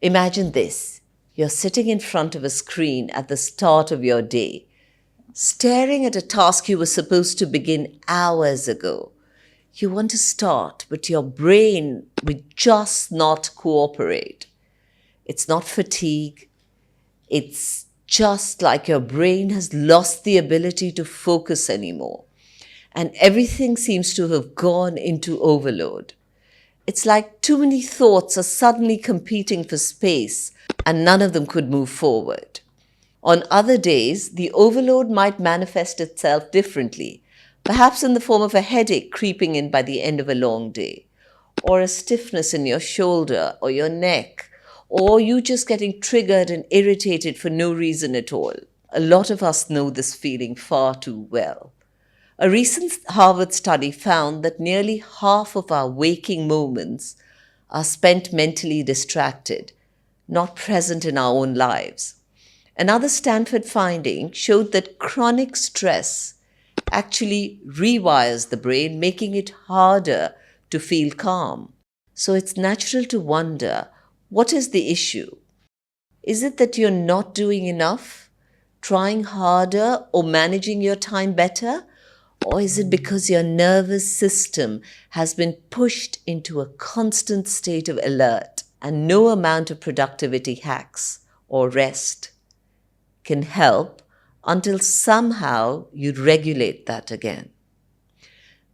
Imagine this. You're sitting in front of a screen at the start of your day, staring at a task you were supposed to begin hours ago. You want to start, but your brain will just not cooperate. It's not fatigue, it's just like your brain has lost the ability to focus anymore, and everything seems to have gone into overload. It's like too many thoughts are suddenly competing for space and none of them could move forward. On other days, the overload might manifest itself differently, perhaps in the form of a headache creeping in by the end of a long day, or a stiffness in your shoulder or your neck, or you just getting triggered and irritated for no reason at all. A lot of us know this feeling far too well. A recent Harvard study found that nearly half of our waking moments are spent mentally distracted, not present in our own lives. Another Stanford finding showed that chronic stress actually rewires the brain, making it harder to feel calm. So it's natural to wonder, what is the issue? Is it that you're not doing enough, trying harder, or managing your time better? Or is it because your nervous system has been pushed into a constant state of alert and no amount of productivity hacks or rest can help until somehow you regulate that again?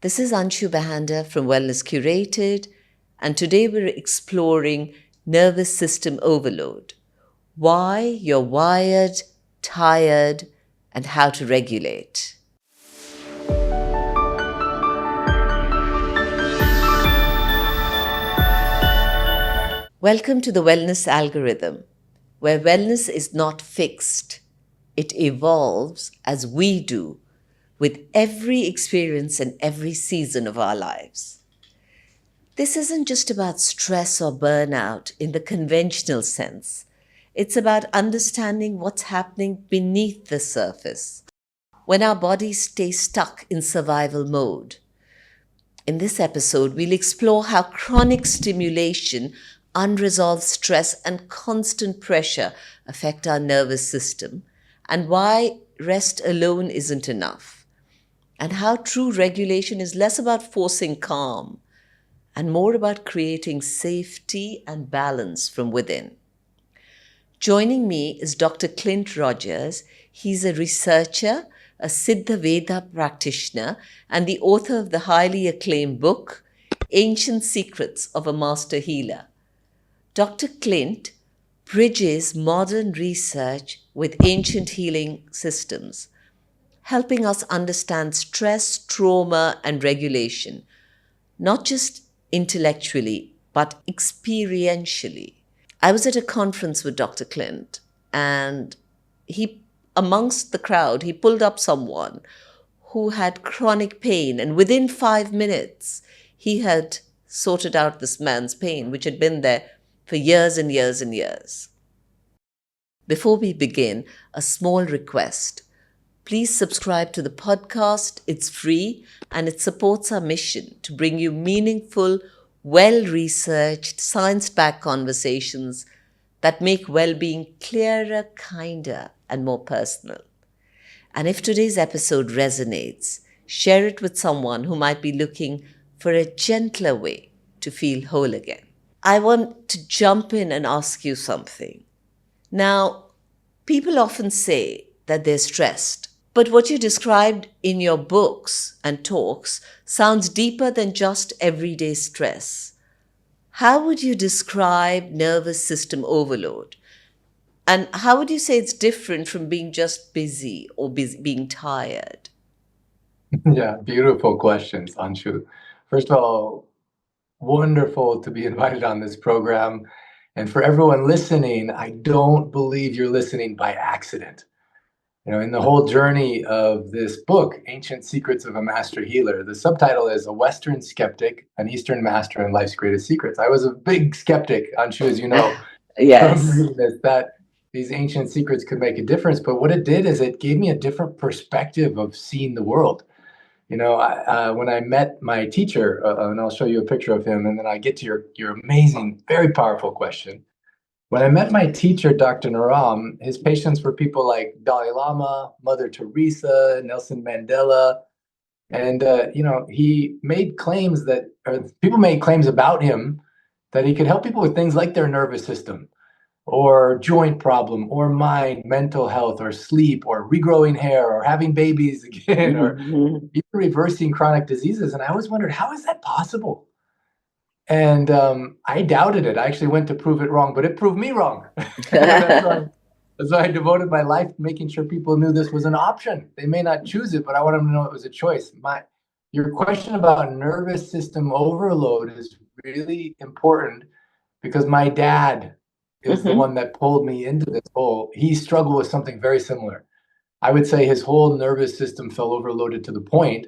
This is Anshu Bahanda from Wellness Curated, and today we're exploring nervous system overload, why you're wired, tired, and how to regulate. Welcome to the Wellness Algorithm, where wellness is not fixed. It evolves as we do with every experience and every season of our lives. This isn't just about stress or burnout in the conventional sense. It's about understanding what's happening beneath the surface when our bodies stay stuck in survival mode. In this episode, we'll explore how chronic stimulation, unresolved stress, and constant pressure affect our nervous system, and why rest alone isn't enough, and how true regulation is less about forcing calm and more about creating safety and balance from within. Joining me is Dr. Clint Rogers. He's a researcher, a Siddha-Veda practitioner, and the author of the highly acclaimed book, Ancient Secrets of a Master Healer. Dr. Clint bridges modern research with ancient healing systems, helping us understand stress, trauma, and regulation, not just intellectually, but experientially. I was at a conference with Dr. Clint, and amongst the crowd, he pulled up someone who had chronic pain, and within 5 minutes, he had sorted out this man's pain, which had been there for years and years and years. Before we begin, a small request. Please subscribe to the podcast. It's free and it supports our mission to bring you meaningful, well-researched, science-backed conversations that make well-being clearer, kinder, and more personal. And if today's episode resonates, share it with someone who might be looking for a gentler way to feel whole again. I want to jump in and ask you something. Now, people often say that they're stressed, but what you described in your books and talks sounds deeper than just everyday stress. How would you describe nervous system overload? And how would you say it's different from being just busy or being tired? Yeah, beautiful questions, Anshu. First of all, wonderful to be invited on this program. And for everyone listening, I don't believe you're listening by accident. In the whole journey of this book, Ancient Secrets of a Master Healer, the subtitle is A Western Skeptic, an Eastern Master, and Life's Greatest Secrets. I was a big skeptic, Anshu, as you know, from Yes. reading this, that these ancient secrets could make a difference. But what it did is it gave me a different perspective of seeing the world. When I met my teacher, and I'll show you a picture of him, and then I get to your amazing, very powerful question. When I met my teacher, Dr. Naram, his patients were people like Dalai Lama, Mother Teresa, Nelson Mandela. And, he made claims that, or people made claims about him that he could help people with things like their nervous system or joint problem or mind, mental health or sleep or regrowing hair or having babies again or Mhm. even reversing chronic diseases. And I always wondered, how is that possible? And I doubted it. I actually went to prove it wrong, but it proved me wrong. That's why I devoted my life to making sure people knew this was an option. They may not choose it, but I want them to know it was a choice. Your question about nervous system overload is really important because my dad is the Mhm. one that pulled me into this whole. He struggled with something very similar. I would say his whole nervous system felt overloaded to the point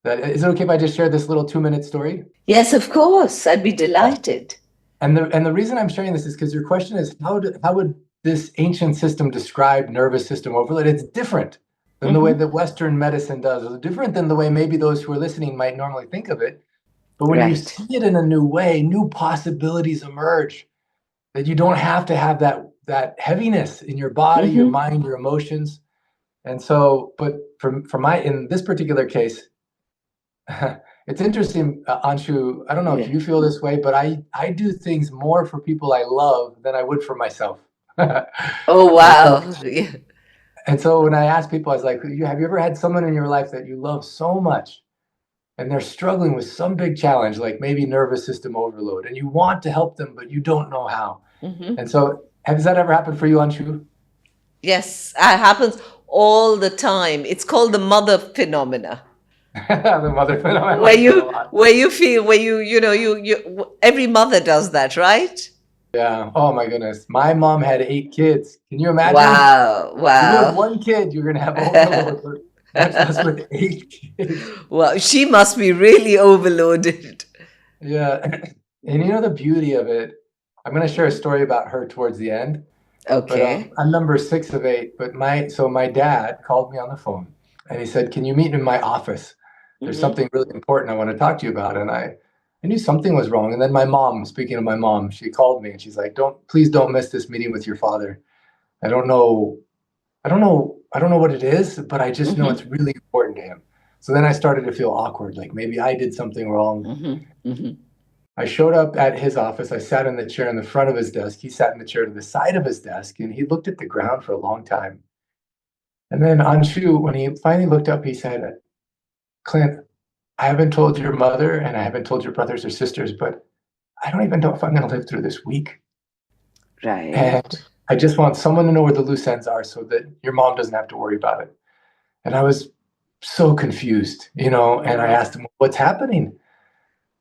that, is it okay if I just share this little 2-minute story? Yes, of course. I'd be Yeah. delighted. And the reason I'm sharing this is because your question is how would this ancient system describe nervous system overload? It's different than the way Hmm. that Western medicine does. It's different than the way maybe those who are listening might normally think of it. But when you Right. see it in a new way, new possibilities emerge that you don't have to have that heaviness in your body, your Hmm. mind, your emotions. And so, but for my in this particular case, it's interesting, Anshu. I don't know if Yeah. you feel this way, but I do things more for people I love than I would for myself. Oh, And so, wow. Yeah. and so when I ask people, I was like, have you ever had someone in your life that you love so much and they're struggling with some big challenge, like maybe nervous system overload, and you want to help them, but you don't know how? Hmm. And so, has that ever happened for you, Anshu? Yes, it happens all the time. It's called the mother phenomena. The mother, I like that a lot. Where you feel, where every mother does that, right? Yeah. Oh my goodness. My mom had 8 kids. Can you imagine? Wow, You with wow. one kid, you're going to have overload, much less with 8 kids. Well, she must be really overloaded. Yeah. And you know the beauty of it? I'm going to share a story about her towards the end, but Okay. I'm number 6 of 8. But my dad called me on the phone and he said, "Can you meet in my office? There's Hmm. something really important I want to talk to you about." And I knew something was wrong. And then my mom, speaking of my mom, she called me and she's like, please don't miss this meeting with your father. I don't know I don't know what it is, but I just know Hmm. it's really important to him. So then I started to feel awkward, like maybe I did something wrong. Hmm. Hmm. I showed up at his office. I sat in the chair in the front of his desk. He sat in the chair to the side of his desk, and he looked at the ground for a long time. And then Anshu, when he finally looked up, he said, "Clint, I haven't told your mother and I haven't told your brothers or sisters, but I don't even know if I'm going to live through this week. And Right. I just want someone to know where the loose ends are so that your mom doesn't have to worry about it." And I was so confused, and I asked him, "What's happening?"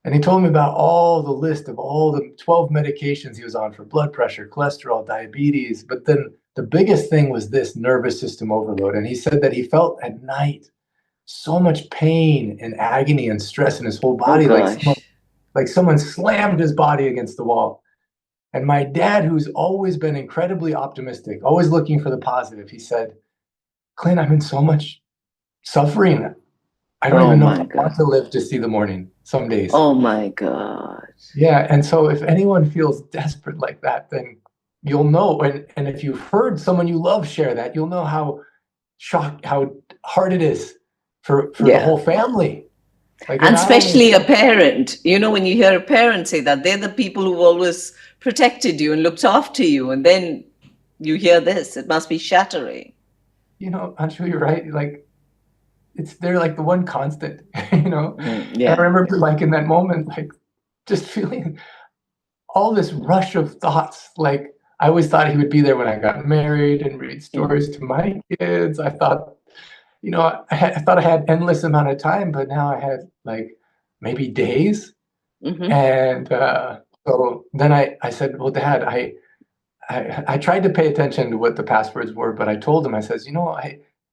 And he told me about all the list of all the 12 medications he was on for blood pressure, cholesterol, diabetes. But then the biggest thing was this nervous system overload. And he said that he felt at night so much pain and agony and stress in his whole Oh body, gosh. like someone slammed his body against the wall. And my dad, who's always been incredibly optimistic, always looking for the positive, he said, "Clint, I'm in so much suffering. I don't Oh even know if my I want God. to live to see the morning some days." Oh my God. Yeah, and so if anyone feels desperate like that, then you'll know. And if you've heard someone you love share that, you'll know how hard it is for the Yeah. whole family. Like it And not only especially a parent. When you hear a parent say that, they're the people who've always protected you and looked after you. And then you hear this, it must be shattering. I'm sure you're right. Like they're like the one constant, you know. Mm, And I yeah. remember like in that moment, like just feeling all this rush of thoughts. Like I always thought he would be there when I got married and read Mm, stories to my kids. I thought, I thought I had endless amount of time, but now I had like maybe days. mm-hmm. And so then I said, "Well, Dad, I tried to pay attention to what the passwords were, but I told him, I says,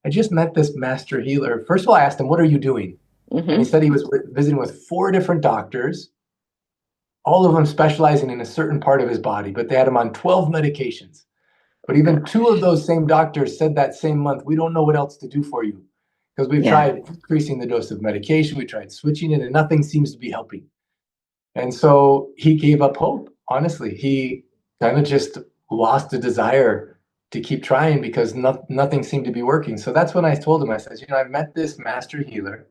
I just met this master healer. First of all, I asked him, what are you doing? And he Mm-hmm. said he was visiting with 4 different doctors, all of them specializing in a certain part of his body, but they had him on 12 medications. But even 2 of those same doctors said that same month, we don't know what else to do for you because we've Yeah. tried increasing the dose of medication, we tried switching it, and nothing seems to be helping." And so he gave up hope. Honestly, he kind of just lost the desire to keep trying because nothing seemed to be working. So that's when I told him, I said, I've met this master healer.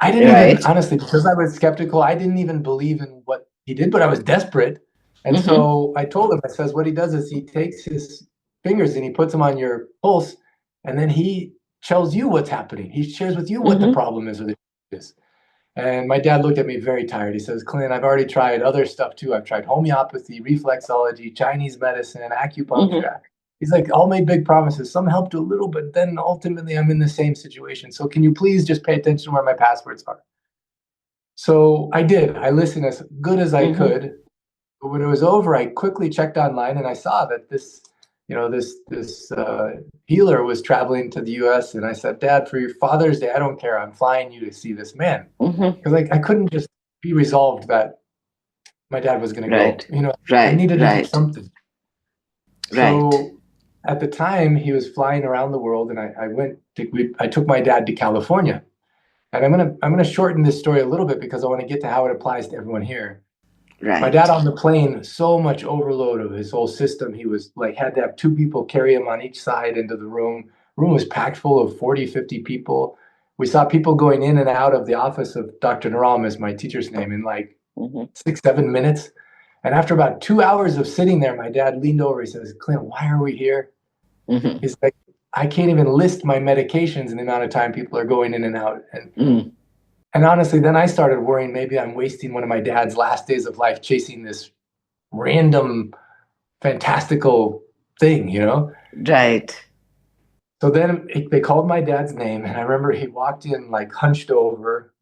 I didn't even, Right. honestly, because I was skeptical, I didn't even believe in what he did, but I was desperate. And so I told him, I says, what he does is he takes his fingers and he puts them on your pulse, and then he tells you what's happening. He shares with you what the problem is or the is. And my dad looked at me very tired. He says, Clint, I've already tried other stuff too. I've tried homeopathy, reflexology, Chinese medicine, acupuncture. He's like, all made big promises. Some helped a little, but then ultimately I'm in the same situation. So can you please just pay attention to where my passwords are? So I did. I listened as good as I could. But when it was over, I quickly checked online and I saw that this healer was traveling to the US. And I said, Dad, for your Father's Day, I don't care. I'm flying you to see this man. Because I couldn't just be resolved that my dad was going to Right. go. I Right. needed to do Right. something. Right. So at the time, he was flying around the world, and I took my dad to California. And I'm gonna shorten this story a little bit because I want to get to how it applies to everyone here. My dad Right. on the plane, so much overload of his whole system. He was like, had to have two people carry him on each side into the room. Room was packed full of 40, 50 people. We saw people going in and out of the office of Dr. Naram, is my teacher's name, in like 6, 7 minutes. And after about 2 hours of sitting there, my dad leaned over. He says, Clint, why are we here? He's like, I can't even list my medications and the amount of time people are going in and out. And honestly, then I started worrying maybe I'm wasting one of my dad's last days of life chasing this random, fantastical thing, Right. So then they called my dad's name, and I remember he walked in like hunched over,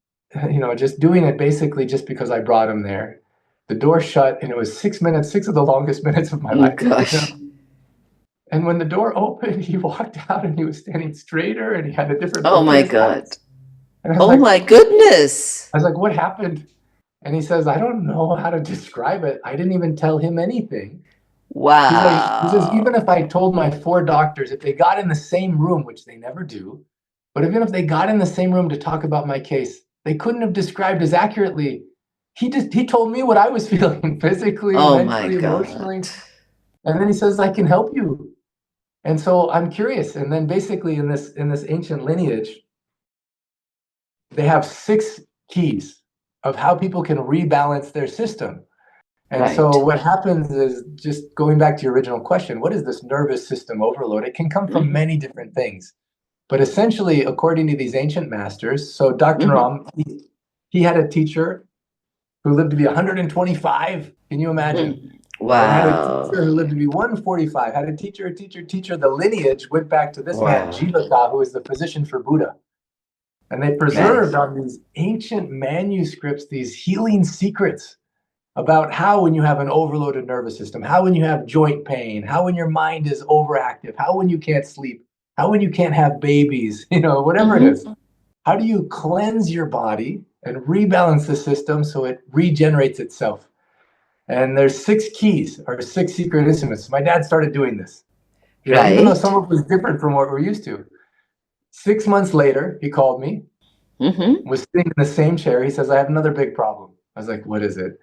just doing it basically just because I brought him there. The door shut, and it was 6 minutes, 6 of the longest minutes of my life. Gosh. And when the door opened, he walked out and he was standing straighter and he had a different Oh look in my his God. eyes. And I was Oh my goodness. like, what happened? And he says, I don't know how to describe it. I didn't even tell him anything. He says, even Wow. if I told my 4 doctors, if they got in the same room, which they never do, but even if they got in the same room to talk about my case, they couldn't have described as accurately. He told me what I was feeling physically, Oh my mentally, God. emotionally. And then he says, I can help you. And so I'm curious. And then basically in this ancient lineage, they have 6 keys of how people can rebalance their system. And so Right. what happens is, just going back to your original question, what is this nervous system overload? It can come from many different things. But essentially, according to these ancient masters, so Dr. Ram, he had a teacher who lived to be 125. Can you imagine? And had a teacher Wow. who lived to be 145. Had a teacher. The lineage went back to this man, Wow. Jivaka, who was the physician for Buddha. And they preserved Right. on these ancient manuscripts these healing secrets about how, when you have an overloaded nervous system, how when you have joint pain, how when your mind is overactive, how when you can't sleep, how when you can't have babies, whatever it is. How do you cleanse your body and rebalance the system so it regenerates itself? And there's 6 keys or 6 secret instruments. My dad started doing this, even though some Right. of it was different from what we're used to. 6 months later, he called me, was sitting in the same chair. He says, I have another big problem. I was like, what is it?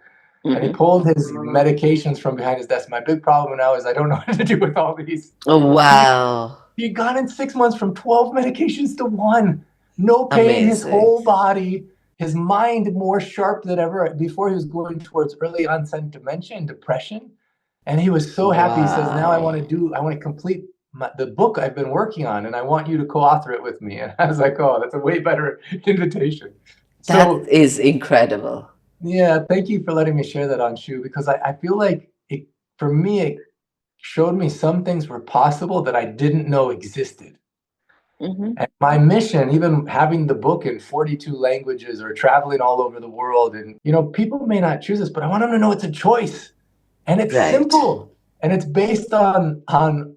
And he pulled his medications from behind his desk. My big problem now is I don't know what to do with all these. Oh wow. He had gone in 6 months from 12 medications to 1. No pain, his Amazing. whole body, his mind more sharp than ever. Before, he was going towards early onset dementia and depression. And he was so happy. He says, now I want to complete the book I've been working on, and I want you to co-author it with me. And I was like, oh, that's a way better invitation. That So is incredible. yeah, thank you for letting me share that, Anshu, because I feel like for me, it showed me some things were possible that I didn't know existed. And my mission, even having the book in 42 languages or traveling all over the world, and people may not choose this, but I want them to know it's a choice. And it's Right. simple. And it's based on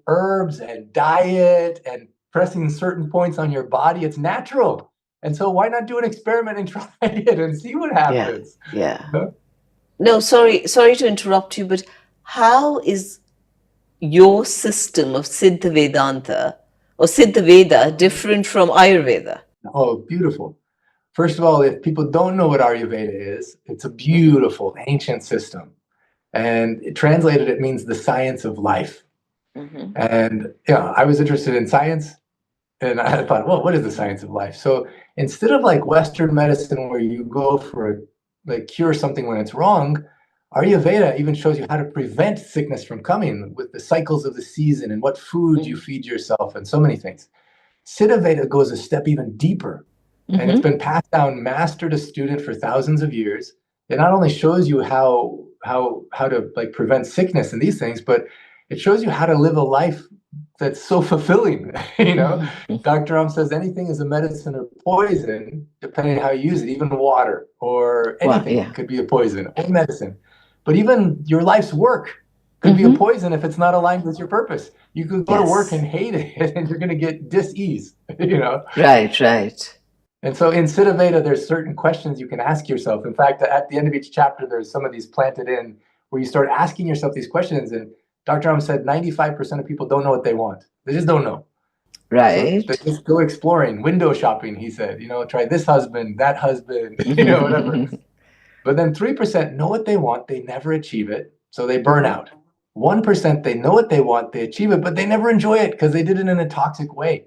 herbs and diet and pressing certain points on your body. It's natural. And so why not do an experiment and try it and see what Yeah. happens? Yeah. Huh? No, sorry to interrupt you, but how is your system of Siddha Vedanta or Siddha Veda different from Ayurveda? Oh, beautiful. First of all, if people don't know what Ayurveda is, it's a beautiful ancient system. And translated, it means the science of life. Mm-hmm. And yeah, I was interested in science, and I thought, well, what is the science of life? So instead of like Western medicine where you go for like cure something when it's wrong, Ayurveda even shows you how to prevent sickness from coming with the cycles of the season and what food you feed yourself and so many things. Siddha-Veda goes a step even deeper, and it's Mm-hmm. been passed down master to student for thousands of years. It not only shows you how to like prevent sickness and these things, but it shows you how to live a life that's so fulfilling. You know, Mm-hmm. Dr. says anything is a medicine or poison, depending on how you use it. Even water or Wow. anything Yeah. could be a poison or medicine. But even your life's work could be a Mm-hmm. poison if it's not aligned with your purpose. You could go to work Yes. and hate it, and you're going to get dis-ease, you know? Right. Right. And so in Siddha-Veda, there's certain questions you can ask yourself. In fact, at the end of each chapter, there's some of these planted in where you start asking yourself these questions. And Dr. said 95% of people don't know what they want. They just don't know. So they Right. just go exploring, window shopping, he said, try this husband, that husband, whatever. But then 3% know what they want, they never achieve it, so they burn Mm-hmm. out. 1% they know what they want, they achieve it, but they never enjoy it because they did it in a toxic way.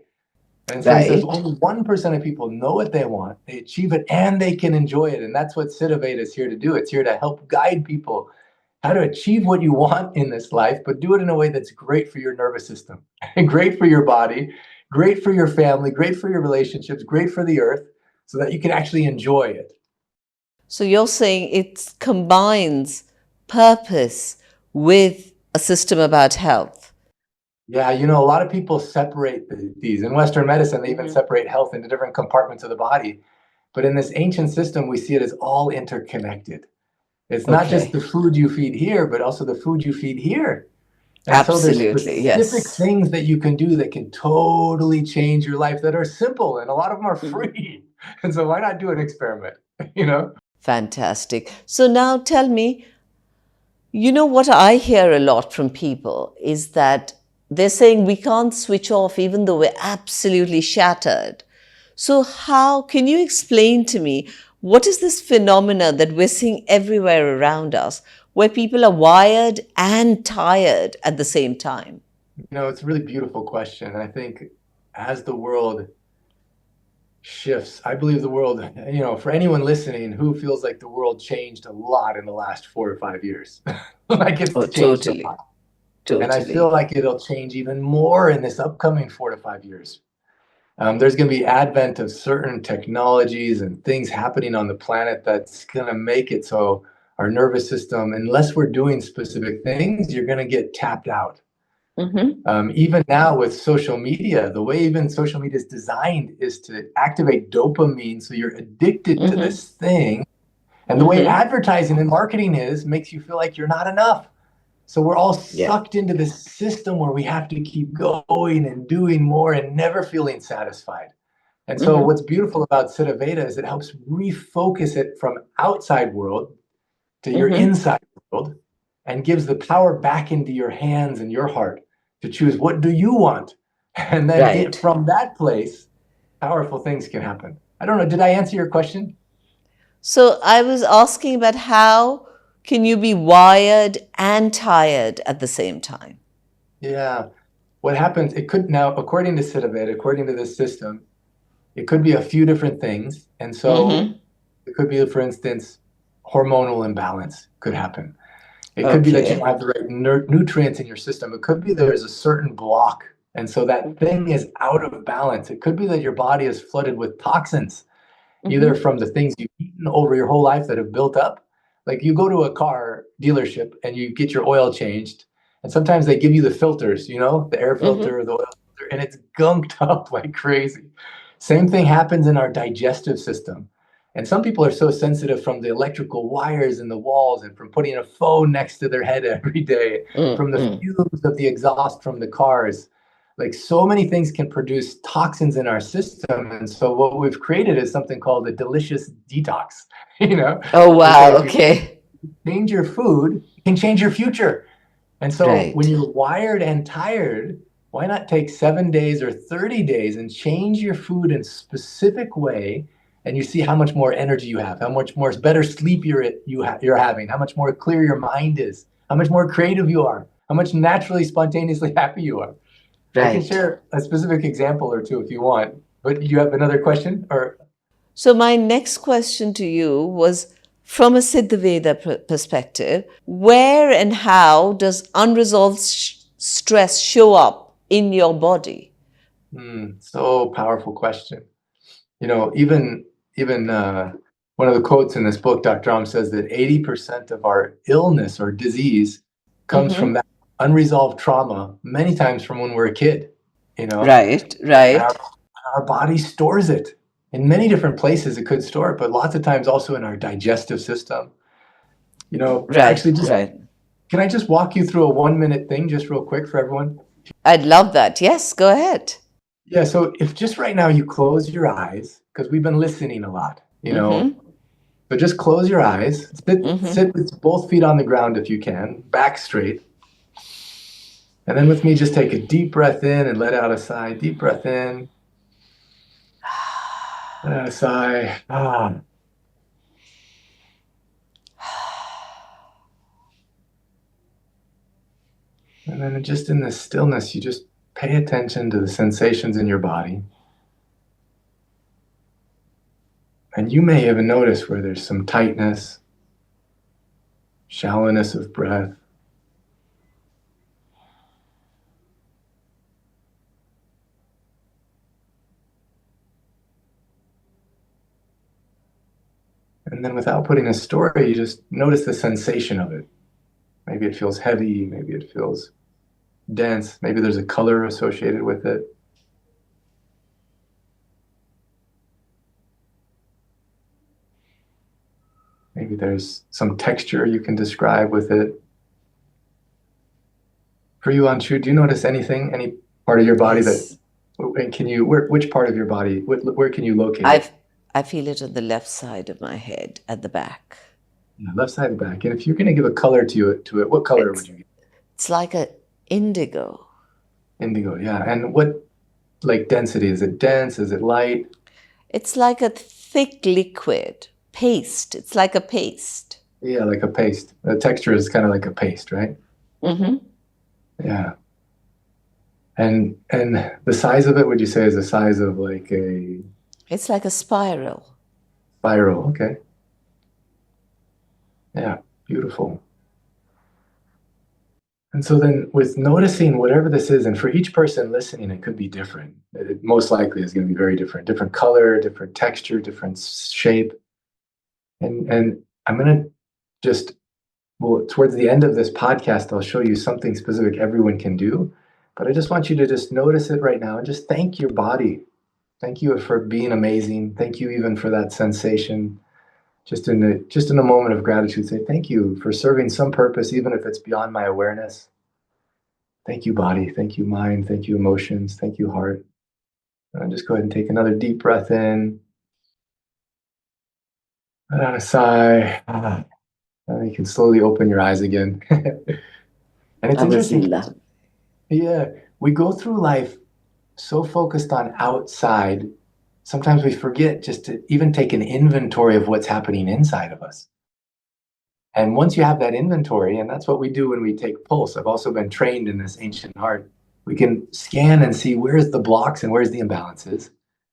And so he says Right. only 1% of people know what they want, they achieve it, and they can enjoy it. And that's what Siddha-Veda is here to do. It's here to help guide people how to achieve what you want in this life, but do it in a way that's great for your nervous system, great for your body, great for your family, great for your relationships, great for the earth, so that you can actually enjoy it. So you're saying it combines purpose with a system about health. Yeah, a lot of people separate these. In Western medicine, they even Mm-hmm. separate health into different compartments of the body. But in this ancient system, we see it as all interconnected. It's not just Okay. the food you feed here, but also the food you feed here. And so there's Absolutely. specific Yes. things that you can do that can totally change your life that are simple, and a lot of them are Mhm. free. And so why not do an experiment, you know? Fantastic. So now tell me, what I hear a lot from people is that they're saying we can't switch off even though we're absolutely shattered. So, how can you explain to me what is this phenomena that we're seeing everywhere around us where people are wired and tired at the same time? It's a really beautiful question. I think as the world shifts, I believe the world, for anyone listening who feels like the world changed a lot in the last 4 or 5 years, like Oh, it's changed a totally. lot. And I feel Totally. like it'll change even more in this upcoming 4 to 5 years. There's going to be advent of certain technologies and things happening on the planet that's going to make it so our nervous system, unless we're doing specific things, you're going to get tapped out. Mm-hmm. Even now with social media, the way even social media is designed is to activate dopamine, so you're addicted to Mm-hmm. this thing. And the way Mm-hmm. advertising and marketing is makes you feel like you're not enough. So we're all Yeah. sucked into this system where we have to keep going and doing more and never feeling satisfied. And so Mm-hmm. what's beautiful about Siddha-Veda is it helps refocus it from outside world to your Mm-hmm. inside world and gives the power back into your hands and your heart to choose what do you want. And then Right. from that place, powerful things can happen. I don't know, did I answer your question? So I was asking about how can you be wired and tired at the same time? Yeah. What happens, it could now, according to Siddha-Veda, according to this system, it could be a few different things. And so Mm-hmm. it could be, for instance, hormonal imbalance could happen. It could be that you don't Okay. have the right nutrients in your system. It could be there's a certain block. And so that thing is out of balance. It could be that your body is flooded with toxins, either Mm-hmm. from the things you've eaten over your whole life that have built up. Like you go to a car dealership and you get your oil changed, and sometimes they give you the filters, the air Mm-hmm. filter, the oil filter, and it's gunked up like crazy. Same thing happens in our digestive system. And some people are so sensitive from the electrical wires in the walls and from putting a phone next to their head every day, from the Mm-hmm. fumes of the exhaust from the cars. Like so many things can produce toxins in our system. And so what we've created is something called a delicious detox. You know, Oh, we say wow. if you Okay. change your food, it can change your future. And so when Right. you're wired and tired, why not take 7 days or 30 days and change your food in a specific way? And you see how much more energy you have, how much more better sleep you're having, how much more clear your mind is. how much more creative you are, how much naturally, spontaneously happy you are. I can Right. share a specific example or two if you want, but you have another question or? So, my next question to you was from a Siddha-Veda perspective, where and how does unresolved stress show up in your body? So powerful question. You know, even one of the quotes in this book, Dr. Ram says that 80% of our illness or disease comes from Mm-hmm. that unresolved trauma, many times from when we're a kid, you know, Right, and right, our body stores it in many different places. It could store it, but lots of times also in our digestive system. You know, right, actually, just right. can I just walk you through a 1 minute thing, just real quick for everyone? I'd love that. Yes, go ahead. Yeah. So if just right now you close your eyes, because we've been listening a lot, you know, Mm-hmm. but just close your eyes, Mm-hmm. sit with both feet on the ground if you can, back straight. And then with me, just take a deep breath in and let out a sigh. Deep breath in, let out a sigh. And then just in this stillness, you just pay attention to the sensations in your body. And you may even notice where there's some tightness, shallowness of breath. And then without putting a story, you just notice the sensation of it. Maybe it feels heavy, maybe it feels dense, maybe there's a color associated with it. Maybe there's some texture you can describe with it. For you, Anshu, do you notice anything, any part of your body that, Yes. and can you, which part of your body, where can you locate it? I've I feel it on the left side of my head at the back. Yeah, left side and back. And if you're going to give a color to it, what color would It's you give? it's like a indigo. Indigo, yeah. And what, like, density? Is it dense? Is it light? It's like a thick liquid paste. It's like a paste. Yeah, like a paste. The texture is kind of like a paste, right? Mm-hmm. Yeah. And the size of it, would you say, is the size of like a It's like a spiral. spiral? Okay. Yeah, beautiful. And so then with noticing whatever this is, and for each person listening, it could be different. It most likely is going to be very different. Different color, different texture, different shape. And I'm going to just, well, towards the end of this podcast, I'll show you something specific everyone can do. But I just want you to just notice it right now and just thank your body. Thank you for being amazing. Thank you even for that sensation. Just in a moment of gratitude, say thank you for serving some purpose, even if it's beyond my awareness. Thank you, body. Thank you, mind. Thank you, emotions. Thank you, heart. And just go ahead and take another deep breath in. Let out a sigh. And you can slowly open your eyes again. And it's I was interesting. love. Yeah, we go through life so focused on outside, sometimes we forget just to even take an inventory of what's happening inside of us. And once you have that inventory, and that's what we do when we take pulse, I've also been trained in this ancient art. We can scan and see where's the blocks and where's the imbalances.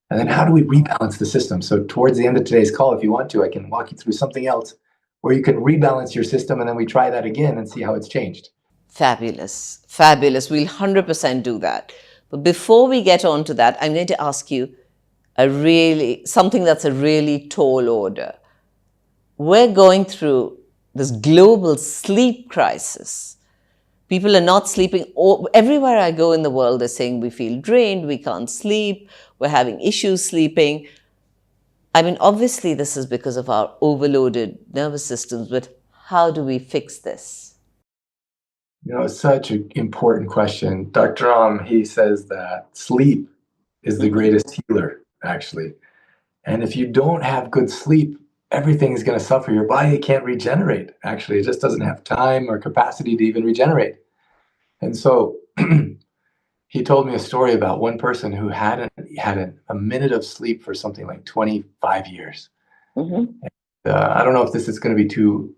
And then how do we rebalance the system? So towards the end of today's call, if you want to, I can walk you through something else where you can rebalance your system and then we try that again and see how it's changed. Fabulous. Fabulous. We'll 100% do that. But before we get on to that, I'm going to ask you something that's a really tall order. We're going through this global sleep crisis. People are not sleeping. Everywhere I go in the world, they're saying we feel drained, we can't sleep, we're having issues sleeping. I mean, obviously, this is because of our overloaded nervous systems, but how do we fix this? You know, it's such an important question. Dr. Ram, he says that sleep is the greatest healer, actually. And if you don't have good sleep, everything is going to suffer. Your body can't regenerate, actually. It just doesn't have time or capacity to even regenerate. And so he told me a story about one person who had a minute of sleep for something like 25 years. Mm-hmm. I don't know if this is going to be too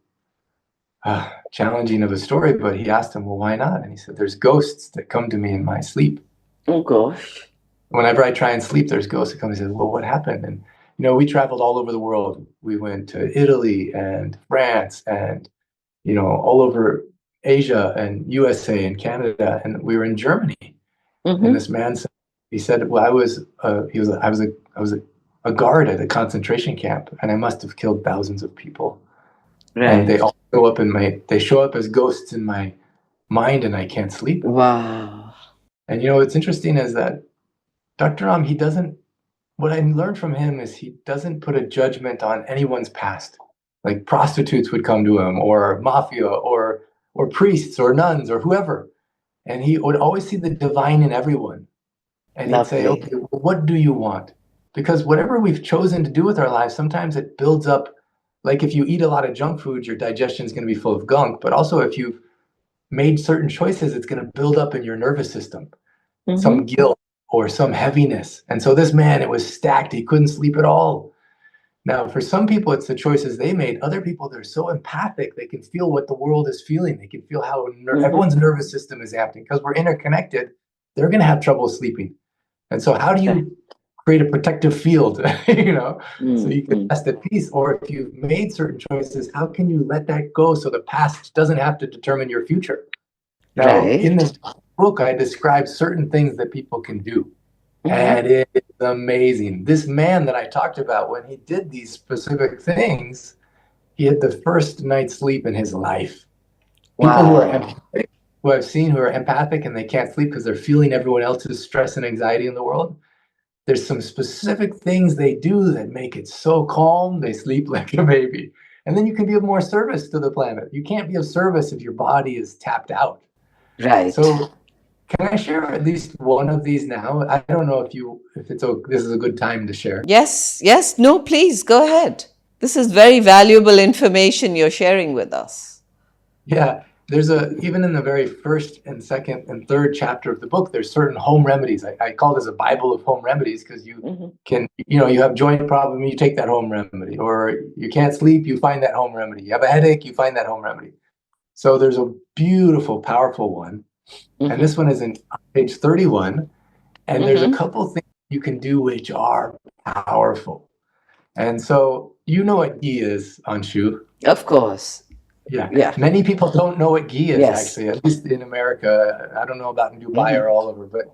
challenging of a story, but he asked him, well, why not? And he said, there's ghosts that come to me in my sleep. Oh, gosh. Whenever I try and sleep, there's ghosts that come and say, well, what happened? And, we traveled all over the world. We went to Italy and France and, all over Asia and USA and Canada. And we were in Germany. And this man said, he said, well, I was a guard at a concentration camp, and I must have killed thousands of people. Right. And they all show up as ghosts in my mind, and I can't sleep. Wow. And what's interesting is that Dr. Ram, what I learned from him is he doesn't put a judgment on anyone's past. Like prostitutes would come to him, or mafia, or priests, or nuns, or whoever. And he would always see the divine in everyone. And he'd say, okay, well, what do you want? Because whatever we've chosen to do with our lives, sometimes it builds up. Like if you eat a lot of junk food, your digestion is going to be full of gunk. But also if you've made certain choices, it's going to build up in your nervous system, some guilt or some heaviness. And so this man, it was stacked. He couldn't sleep at all. Now, for some people, it's the choices they made. Other people, they're so empathic. They can feel what the world is feeling. They can feel how everyone's nervous system is acting. Because we're interconnected, they're going to have trouble sleeping. And so how do you create a protective field, so you can rest at peace? Or if you've made certain choices, how can you let that go so the past doesn't have to determine your future? Now, in this book, I describe certain things that people can do. And it is amazing. This man that I talked about, when he did these specific things, he had the first night's sleep in his life. People who I've seen who are empathic and they can't sleep because they're feeling everyone else's stress and anxiety in the world, there's some specific things they do that make it so calm, they sleep like a baby. And then you can be of more service to the planet. You can't be of service if your body is tapped out. Right. So can I share at least one of these now? I don't know if this is a good time to share. Yes. No, please go ahead. This is very valuable information you're sharing with us. Yeah. Even in the very first and second and third chapter of the book, there's certain home remedies. I call this a Bible of home remedies because you can, you have joint problem, you take that home remedy, or you can't sleep, you find that home remedy. You have a headache, you find that home remedy. So there's a beautiful, powerful one. And this one is in page 31. And there's a couple things you can do which are powerful. And so you know what ghee is, Anshu? Of course. Yeah. Many people don't know what ghee is, actually, at least in America. I don't know about in Dubai or all over, but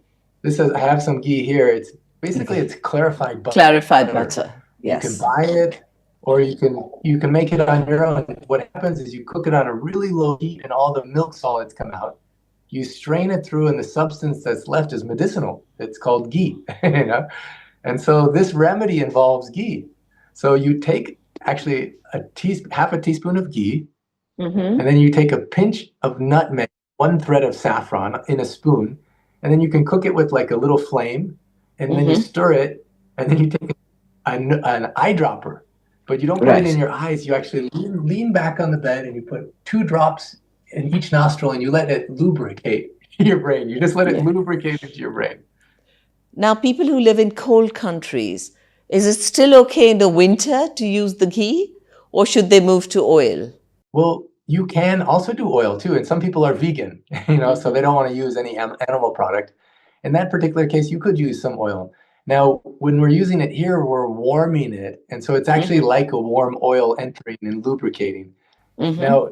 I have some ghee here. It's basically it's clarified butter. Clarified butter. Yes. You can buy it, or you can make it on your own. What happens is you cook it on a really low heat and all the milk solids come out. You strain it through and the substance that's left is medicinal. It's called ghee, And so this remedy involves ghee. So you take actually half a teaspoon of ghee, and then you take a pinch of nutmeg, one thread of saffron in a spoon, and then you can cook it with like a little flame, and then you stir it, and then you take an eyedropper, but you don't put it in your eyes. You actually lean back on the bed and you put 2 drops in each nostril and you let it lubricate your brain. You just let it lubricate into your brain. Now, people who live in cold countries, is it still okay in the winter to use the ghee, or should they move to oil? Well, you can also do oil too, and some people are vegan, so they don't want to use any animal product. In that particular case, you could use some oil. Now, when we're using it here, we're warming it, and so it's actually like a warm oil entering and lubricating. Now,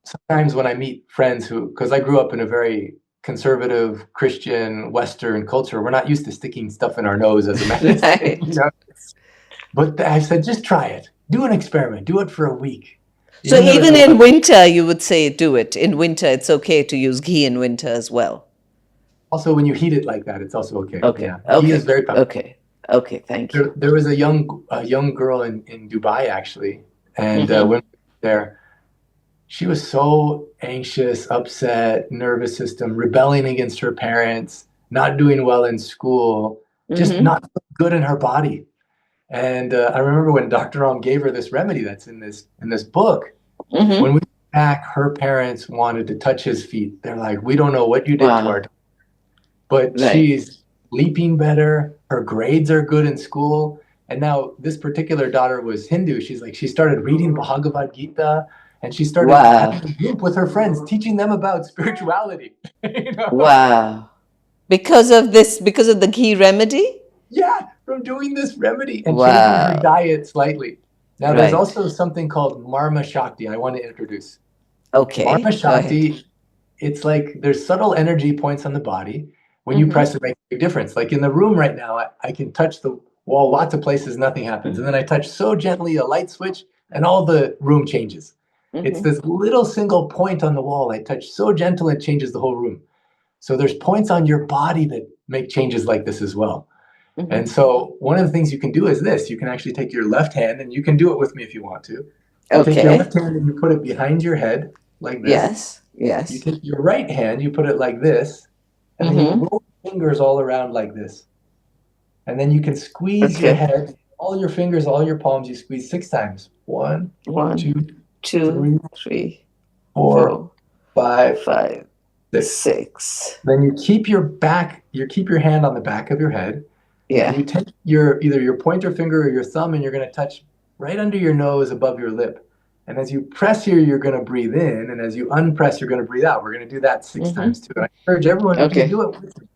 sometimes when I meet friends because I grew up in a very conservative Christian Western culture, we're not used to sticking stuff in our nose as a medicine. But I said, just try it. Do an experiment. Do it for a week. So even in winter, you would say do it. In winter, it's okay to use ghee in winter as well. Also, when you heat it like that, it's also okay. Okay. Yeah. Ghee is very powerful. Okay. Thank you. There was a young girl in Dubai, actually. And when we were there, she was so anxious, upset, nervous system, rebelling against her parents, not doing well in school, just not good in her body. And I remember when Dr. Ram gave her this remedy that's in this book, when we went back, her parents wanted to touch his feet. They're like, we don't know what you did to our daughter, but she's sleeping better. Her grades are good in school. And now this particular daughter was Hindu. She started reading Bhagavad Gita And she started Wow. having a group with her friends, teaching them about spirituality. Wow. Because of this, because of the ghee remedy? Yeah, from doing this remedy and changing her Wow. diet slightly. Now, there's Right. also something called Marma Shakti I want to introduce. Marma Okay. Go ahead. Shakti, it's like there's subtle energy points on the body. When you Mm-hmm. press, it makes a big difference. Like in the room right now, I can touch the wall lots of places, nothing happens. And then I touch so gently a light switch, and all the room changes. It's Mm-hmm. this little single point on the wall I touch so gentle, it changes the whole room. So there's points on your body that make changes like this as well. Mm-hmm. And so one of the things you can do is this. You can actually take your left hand, and you can do it with me if you want to. You take your left Okay. hand and you put it behind your head like this. Yes. You Yes. take your right hand, you put it like this, and then you Mm-hmm. roll your fingers all around like this. And then you can squeeze your Okay. head, all your fingers, all your palms, you squeeze 6 times. One, One, two, two, three, three, 4, four, 5, five, 6. 6. Then you keep your hand on the back of your head, and Yeah. you take your either your pointer finger or your thumb, and you're going to touch right under your nose above your lip. And as you press here, you're going to breathe in, and as you unpress, you're going to breathe out. We're going to do that 6 times Mm-hmm. too. And I encourage everyone to please Okay. do it with me.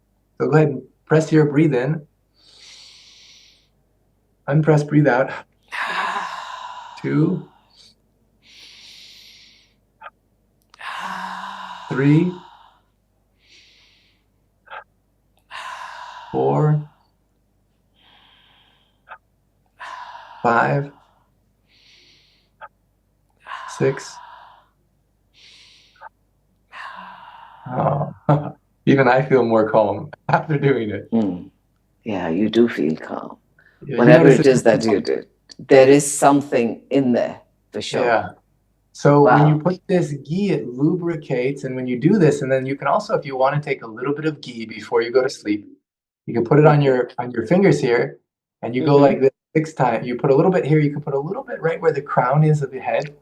So go ahead and press here, breathe in, unpress, breathe out. 2, 3, 4, 5, 6. Oh, even I feel more calm after doing it. Mm. Yeah, you do feel calm. Yeah, you Whatever notice it it. is that you did, there is something in there for sure. Yeah. So when you Wow. put this ghee, it lubricates. And when you do this, and then you can also, if you want to take a little bit of ghee before you go to sleep, you can put it on Okay. your fingers here, and you go like Mm-hmm. this 6 times. You put a little bit here. You can put a little bit right where the crown is of your head,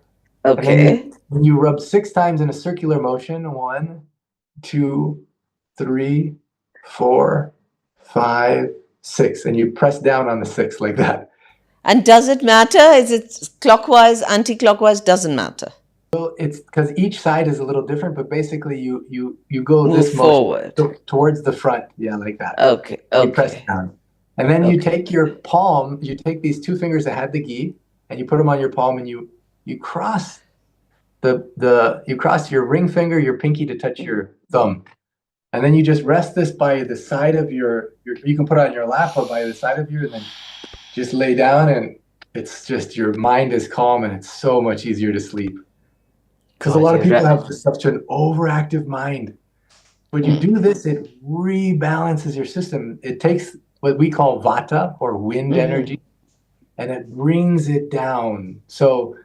and then Okay. when you rub 6 times in a circular motion, 1, 2, 3, 4, 5, 6, and you press down on the 6 like that. And does it matter? Is it clockwise, anti-clockwise? Doesn't matter. So it's because each side is a little different, but basically you go Move this motion forward. towards the front, yeah, like that. Okay. And you press Okay. down. And then you Okay. take your palm, you take these 2 fingers that had the ghee, and you put them on your palm, and you cross you cross your ring finger, your pinky to touch your thumb. And then you just rest this by the side of your you can put it on your lap or by the side of you, and then just lay down, and it's just your mind is calm, and it's so much easier to sleep. Because a God, lot of you're people right. have such an overactive mind. When you do this, it rebalances your system. It takes what we call vata or wind Mm-hmm. energy, and it brings it down. So,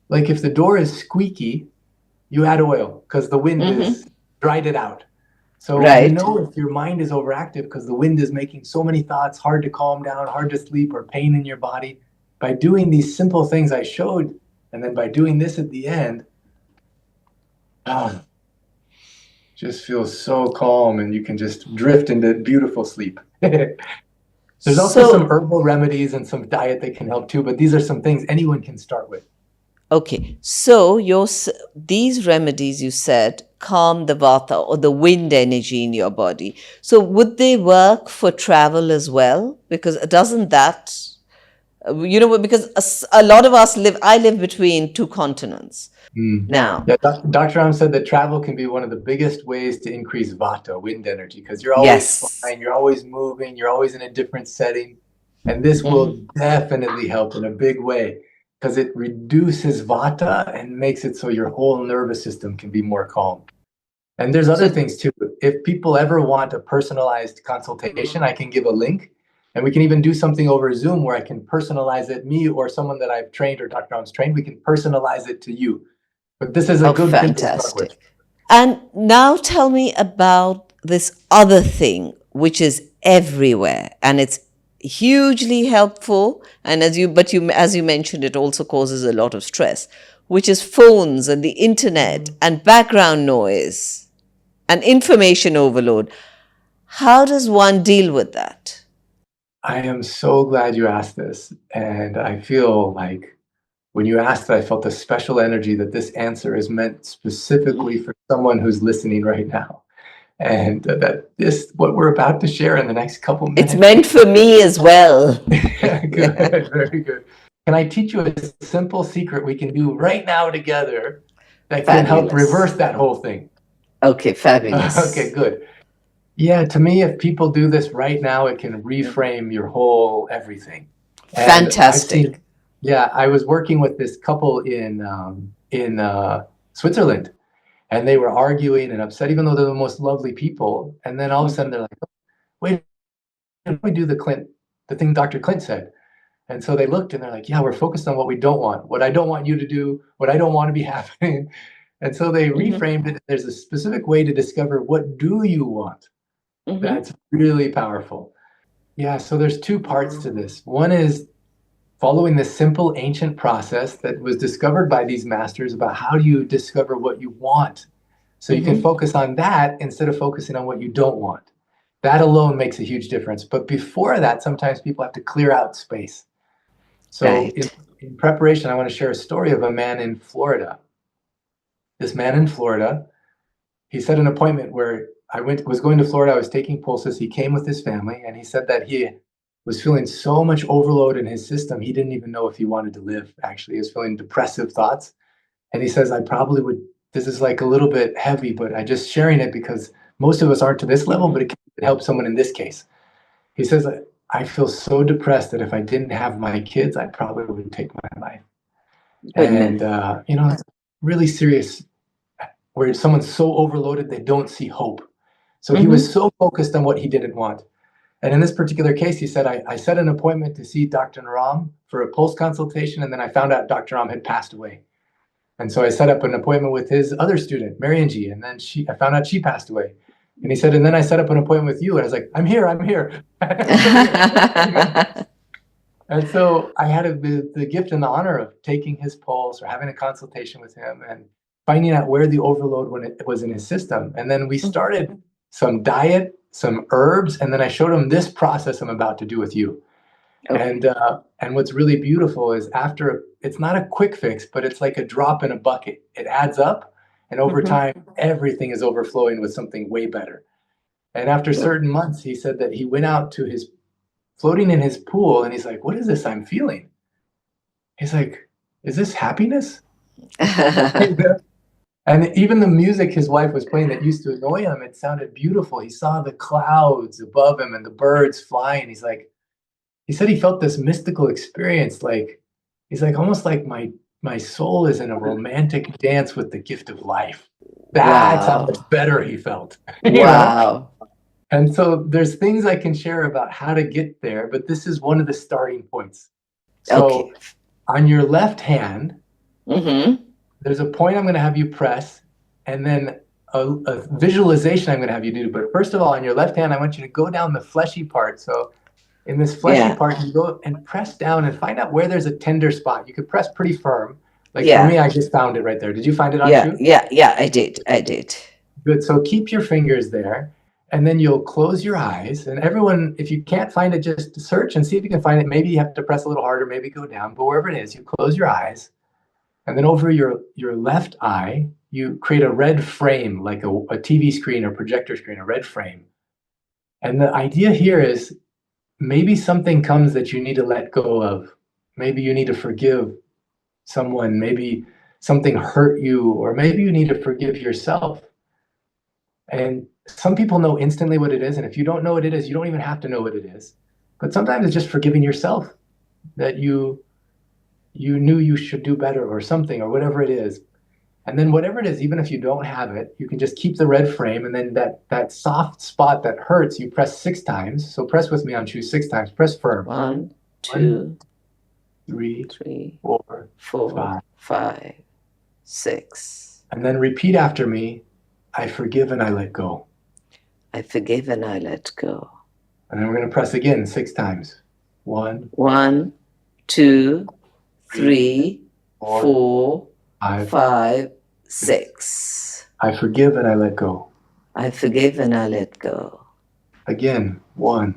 like if the door is squeaky, you add oil because the wind is Mm-hmm. dried it out. So you Right. know if your mind is overactive because the wind is making so many thoughts, hard to calm down, hard to sleep, or pain in your body. By doing these simple things I showed, and then by doing this at the end, ah, just feels so calm, and you can just drift into beautiful sleep. There's also some So, herbal remedies and some diet that can help too, but these are some things anyone can start with. okay. So, these remedies you said calm the vata or the wind energy in your body. So, would they work for travel as well? Because doesn't that, because a lot of us I live between two continents. Mm. Now, Yeah, Dr. Ram said that travel can be one of the biggest ways to increase vata, wind energy, because you're always yes. flying, you're always moving, you're always in a different setting. And this will Mm-hmm. definitely help in a big way because it reduces vata and makes it so your whole nervous system can be more calm. And there's other So, things too. If people ever want a personalized consultation, I can give a link, and we can even do something over Zoom where I can personalize it, me or someone that I've trained or Dr. Ram's trained, we can personalize it to you. But this is a oh, good thing to start with. fantastic. And now tell me about this other thing, which is everywhere and it's hugely helpful. And as you mentioned, it also causes a lot of stress, which is phones and the internet and background noise and information overload. How does one deal with that? I am so glad you asked this. And I feel like when you asked, I felt a special energy that this answer is meant specifically for someone who's listening right now. And that what we're about to share in the next couple minutes. It's meant for me as well. Good, very good. Can I teach you a simple secret we can do right now together that can help reverse that whole thing? Okay, fabulous. Okay, good. Yeah, to me, if people do this right now, it can reframe your whole everything. And fantastic. I was working with this couple in Switzerland, and they were arguing and upset, even though they're the most lovely people. And then all of a sudden, they're like, "Wait, let me do the thing Dr. Clint said." And so they looked and they're like, "Yeah, we're focused on what we don't want, what I don't want you to do, what I don't want to be happening." And so they reframed it. There's a specific way to discover what do you want. That's really powerful. Yeah, so there's two parts to this. One is following this simple ancient process that was discovered by these masters about how do you discover what you want. So you can focus on that instead of focusing on what you don't want. That alone makes a huge difference. But before that, sometimes people have to clear out space. So in preparation, I want to share a story of a man in Florida. This man in Florida, he set an appointment where was going to Florida. I was taking pulses. He came with his family, and he said that he was feeling so much overload in his system, he didn't even know if he wanted to live. Actually, he was feeling depressive thoughts. And he says, I probably would, this is like a little bit heavy, but I just sharing it because most of us aren't to this level, but it can help someone in this case. He says, I feel so depressed that if I didn't have my kids, I probably would take my life. And, it's really serious where someone's so overloaded, they don't see hope. So he was so focused on what he didn't want. And in this particular case, he said, I set an appointment to see Dr. Naram for a pulse consultation, and then I found out Dr. Naram had passed away. And so I set up an appointment with his other student, Marianji, and then I found out she passed away. And he said, and then I set up an appointment with you, and I was like, I'm here. And so I had the gift and the honor of taking his pulse or having a consultation with him and finding out where the overload when it was in his system. And then we started some diet, some herbs, and then I showed him this process I'm about to do with you. Okay. And what's really beautiful is after, it's not a quick fix, but it's like a drop in a bucket. It adds up, and over time, everything is overflowing with something way better. And after certain months, he said that he went out to floating in his pool, and he's like, what is this I'm feeling? He's like, is this happiness? And even the music his wife was playing that used to annoy him, it sounded beautiful. He saw the clouds above him and the birds flying. He said he felt this mystical experience. He's like, almost like my soul is in a romantic dance with the gift of life. That's how much better he felt. Wow. And so there's things I can share about how to get there, but this is one of the starting points. So on your left hand, there's a point I'm going to have you press, and then a visualization I'm going to have you do. But first of all, on your left hand, I want you to go down the fleshy part. So in this fleshy part, you go and press down and find out where there's a tender spot. You could press pretty firm. For me, I just found it right there. Did you find it on you? Yeah, I did. Good. So keep your fingers there, and then you'll close your eyes. And everyone, if you can't find it, just search and see if you can find it. Maybe you have to press a little harder, maybe go down. But wherever it is, you close your eyes. And then over your left eye, you create a red frame, like a TV screen or projector screen, a red frame. And the idea here is maybe something comes that you need to let go of. Maybe you need to forgive someone. Maybe something hurt you, or maybe you need to forgive yourself. And some people know instantly what it is. And if you don't know what it is, you don't even have to know what it is. But sometimes it's just forgiving yourself that you knew you should do better or something, or whatever it is. And then whatever it is, even if you don't have it, you can just keep the red frame, and then that soft spot that hurts, you press 6 times. So press with me on choose 6 times. Press firm. 1, 2, 3, 4, 5, 6. And then repeat after me. I forgive and I let go. I forgive and I let go. And then we're going to press again 6 times. 1, 2, 3, 4, 5, 6. I forgive and I let go. I forgive and I let go. Again, 1,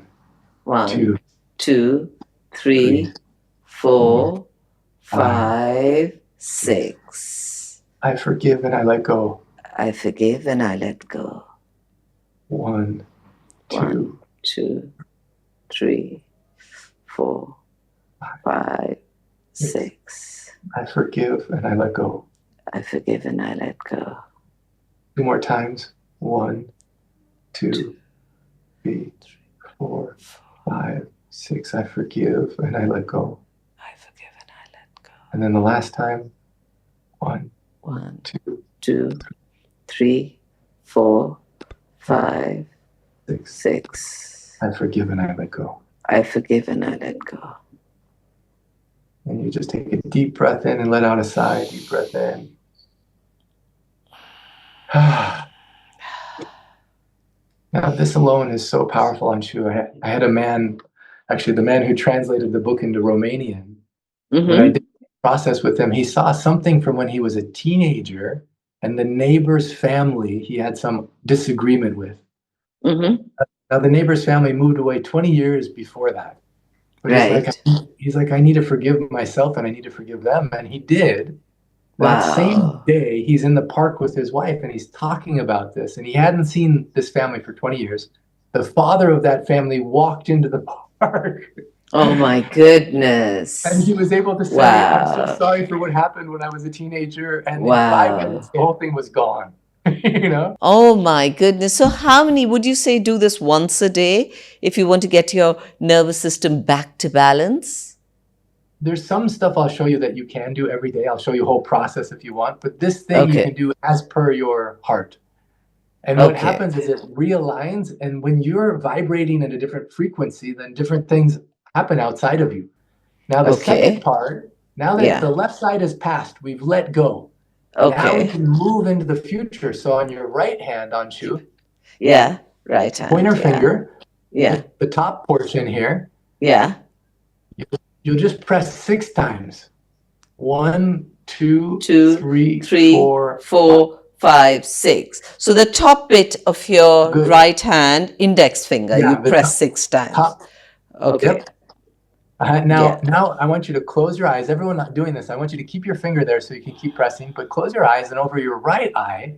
2, 3, 4, 5, 6. I forgive and I let go. I forgive and I let go. 1, 2, 1, 2, 3, 4, 5, 6. I forgive and I let go. I forgive and I let go. 2 more times. 1, 2, 3, 4, 5, 6. I forgive and I let go. I forgive and I let go. And then the last time. 1, 2, 3, 4, 5, 6. I forgive and I let go. I forgive and I let go. And you just take a deep breath in and let out a sigh. Deep breath in. Now, this alone is so powerful, Anshu. I had a man, actually the man who translated the book into Romanian. When I did the process with him, he saw something from when he was a teenager and the neighbor's family he had some disagreement with. Now, the neighbor's family moved away 20 years before that. But he's like, I need to forgive myself and I need to forgive them. And he did. That same day, he's in the park with his wife and he's talking about this. And he hadn't seen this family for 20 years. The father of that family walked into the park. Oh my goodness. And he was able to say, I'm so sorry for what happened when I was a teenager. And in 5 minutes, the whole thing was gone. You know? Oh my goodness. So how many would you say do this once a day if you want to get your nervous system back to balance? There's some stuff I'll show you that you can do every day. I'll show you a whole process if you want. But this thing you can do as per your heart. And what happens is it realigns. And when you're vibrating at a different frequency, then different things happen outside of you. Now, the second part, now that the left side is past, we've let go. Now we can move into the future. So on your right hand, Anshu. Yeah, right hand. Pointer finger. Yeah. The top portion here. Yeah. You'll just press 6 times. 1, 2, 3, 4, 5, 6. So the top bit of your right hand, index finger, you press 6 times. Okay. Now I want you to close your eyes. Everyone not doing this, I want you to keep your finger there so you can keep pressing, but close your eyes, and over your right eye,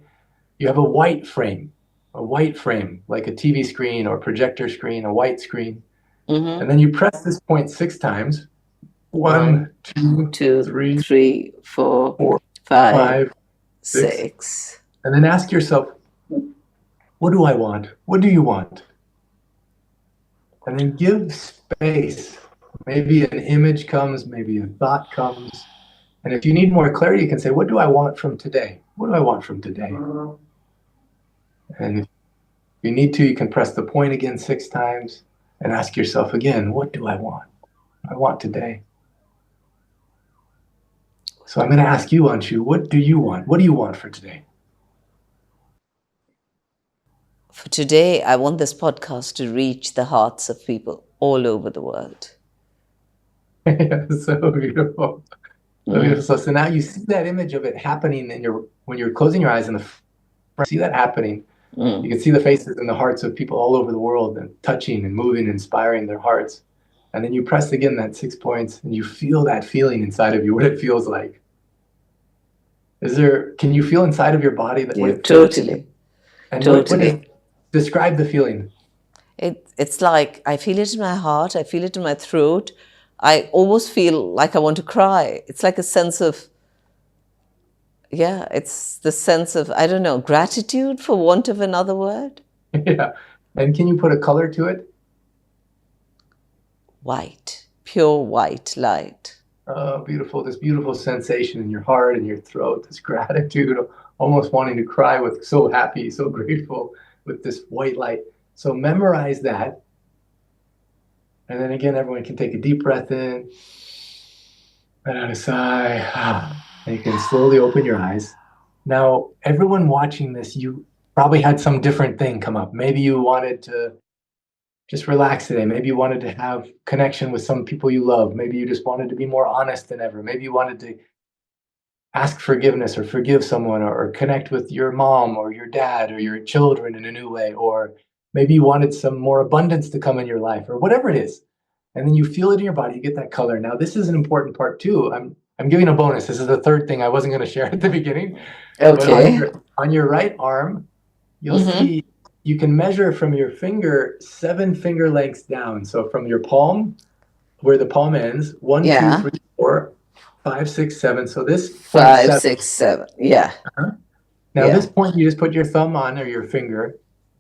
you have a white frame, like a TV screen or projector screen, a white screen. And then you press this point 6 times. 1, 2, 3, 4, 5, 6. And then ask yourself, what do I want? What do you want? And then give space. Maybe an image comes, maybe a thought comes. And if you need more clarity, you can say, what do I want from today? What do I want from today? And if you need to, you can press the point again 6 times and ask yourself again, what do I want? I want today. So I'm going to ask you, Anshu, what do you want? What do you want for today? For today, I want this podcast to reach the hearts of people all over the world. So beautiful. So beautiful. So now you see that image of it happening when you're closing your eyes in the front, see that happening. You can see the faces and the hearts of people all over the world and touching and moving, inspiring their hearts. And then you press again that 6 points and you feel that feeling inside of you, what it feels like. Can you feel inside of your body that what it feels like? And describe the feeling. It's like I feel it in my heart, I feel it in my throat. I almost feel like I want to cry. It's like a sense of, it's the sense of, I don't know, gratitude for want of another word. Yeah. And can you put a color to it? White, pure white light. Oh, beautiful. This beautiful sensation in your heart and your throat, this gratitude, almost wanting to cry with so happy, so grateful with this white light. So memorize that. And then again, everyone can take a deep breath in, let out a sigh, and you can slowly open your eyes. Now, everyone watching this, you probably had some different thing come up. Maybe you wanted to just relax today. Maybe you wanted to have connection with some people you love. Maybe you just wanted to be more honest than ever. Maybe you wanted to ask forgiveness or forgive someone or connect with your mom or your dad or your children in a new way. Or maybe you wanted some more abundance to come in your life or whatever it is. And then you feel it in your body, you get that color. Now, this is an important part too. I'm giving a bonus. This is the third thing I wasn't going to share at the beginning. But Okay. on your right arm, you'll see you can measure from your finger 7 finger lengths down. So from your palm, where the palm ends, 1, 2, Yeah. 3, 4, 5, 6, 7. So this point Five, 7. six, seven. Yeah. Now this Yeah. point, you just put your thumb on or your finger.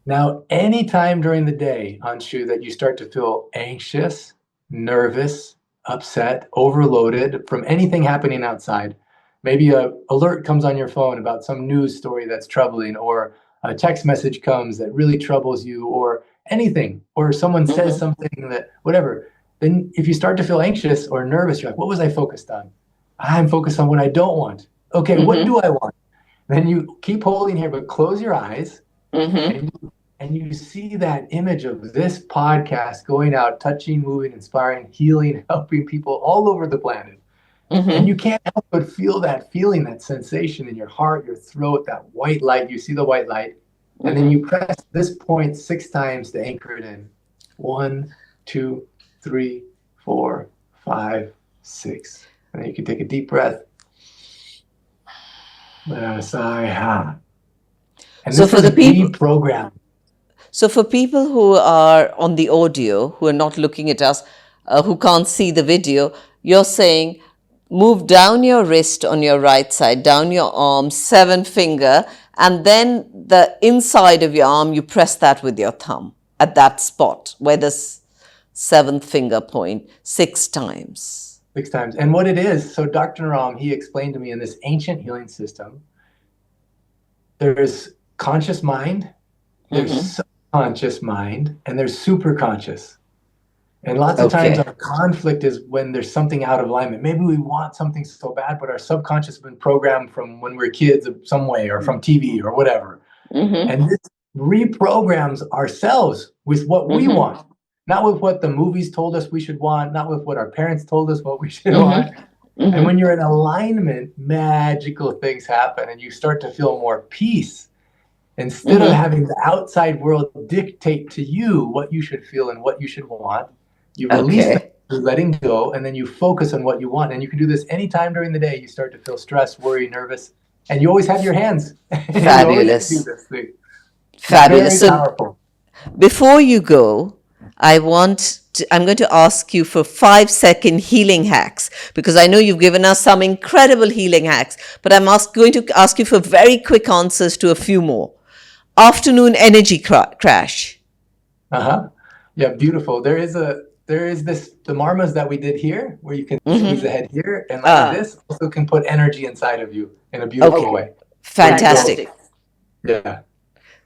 Now, anytime during the day, Anshu, that you start to feel anxious, nervous, upset, overloaded from anything happening outside, maybe a alert comes on your phone about some news story that's troubling, or a text message comes that really troubles you, or anything, or someone says something that whatever, then if you start to feel anxious or nervous, you're like, what was I focused on? I'm focused on what I don't want. Okay, what do I want? Then you keep holding here, but close your eyes, and you see that image of this podcast going out, touching, moving, inspiring, healing, helping people all over the planet. And you can't help but feel that feeling, that sensation in your heart, your throat, that white light. You see the white light. And then you press this point 6 times to anchor it in. 1, 2, 3, 4, 5, 6. And then you can take a deep breath. Let out a sigh. And So this for is the people, reprogrammed. so for people who are on the audio, who are not looking at us, who can't see the video, you're saying move down your wrist on your right side, down your arm, 7 finger, and then the inside of your arm, you press that with your thumb at that spot where the 7th finger point 6 times. 6 times. And what it is, so Dr. Naram, he explained to me in this ancient healing system, there's conscious mind, there's subconscious mind, and there's superconscious. And lots of times our conflict is when there's something out of alignment. Maybe we want something so bad, but our subconscious has been programmed from when we were kids some way, or from TV or whatever. And this reprograms ourselves with what we want, not with what the movies told us we should want, not with what our parents told us what we should want. And when you're in alignment, magical things happen, and you start to feel more peace. Instead of having the outside world dictate to you what you should feel and what you should want, you release that through letting go, and then you focus on what you want. And you can do this anytime during the day. You start to feel stressed, worry, nervous, and you always have your hands. Fabulous. You always do this thing. Fabulous. Very powerful. Before you go, I'm going to ask you for 5-second healing hacks, because I know you've given us some incredible healing hacks, but I'm going to ask you for very quick answers to a few more. Afternoon energy crash. Yeah, beautiful. There is this, the marmas that we did here, where you can squeeze the head here, and like this also can put energy inside of you in a beautiful way. Fantastic. Yeah.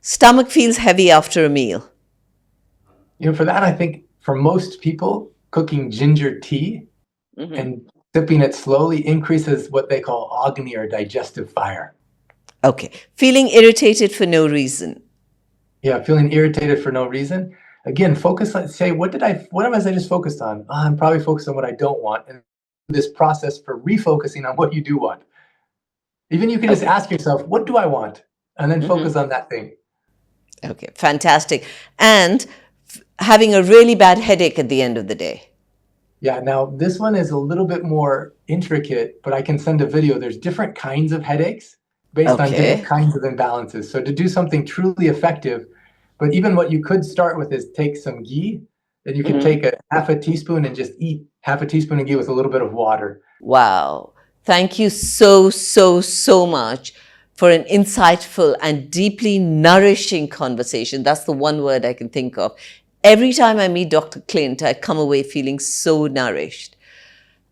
Stomach feels heavy after a meal. For that, I think for most people, cooking ginger tea and sipping it slowly increases what they call agni, or digestive fire. Okay. Feeling irritated for no reason. Yeah, feeling irritated for no reason. Again, focus on, say, what was I just focused on? Oh, I'm probably focused on what I don't want. And this process for refocusing on what you do want. Even you can just ask yourself, what do I want? And then focus on that thing. Okay, fantastic. And having a really bad headache at the end of the day. Yeah, now this one is a little bit more intricate, but I can send a video. There's different kinds of headaches based on different kinds of imbalances. So to do something truly effective, but even what you could start with is take some ghee, then you can take a half a teaspoon and just eat half a teaspoon of ghee with a little bit of water. Wow. Thank you so, so, so much for an insightful and deeply nourishing conversation. That's the one word I can think of. Every time I meet Dr. Clint, I come away feeling so nourished.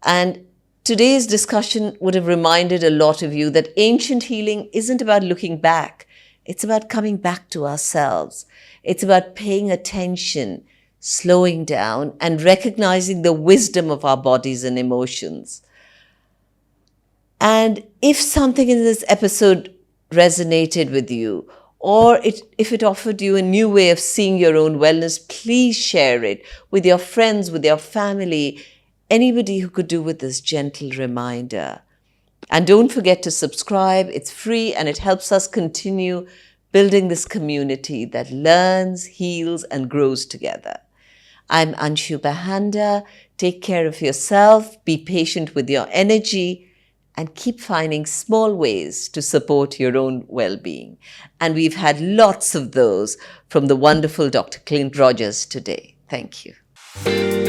And today's discussion would have reminded a lot of you that ancient healing isn't about looking back. It's about coming back to ourselves. It's about paying attention, slowing down, and recognizing the wisdom of our bodies and emotions. And if something in this episode resonated with you, or if it offered you a new way of seeing your own wellness, please share it with your friends, with your family, anybody who could do with this gentle reminder. And don't forget to subscribe. It's free and it helps us continue building this community that learns, heals, and grows together. I'm Anshu Bahanda. Take care of yourself. Be patient with your energy. and keep finding small ways to support your own well-being. And we've had lots of those from the wonderful Dr. Clint Rogers today. Thank you.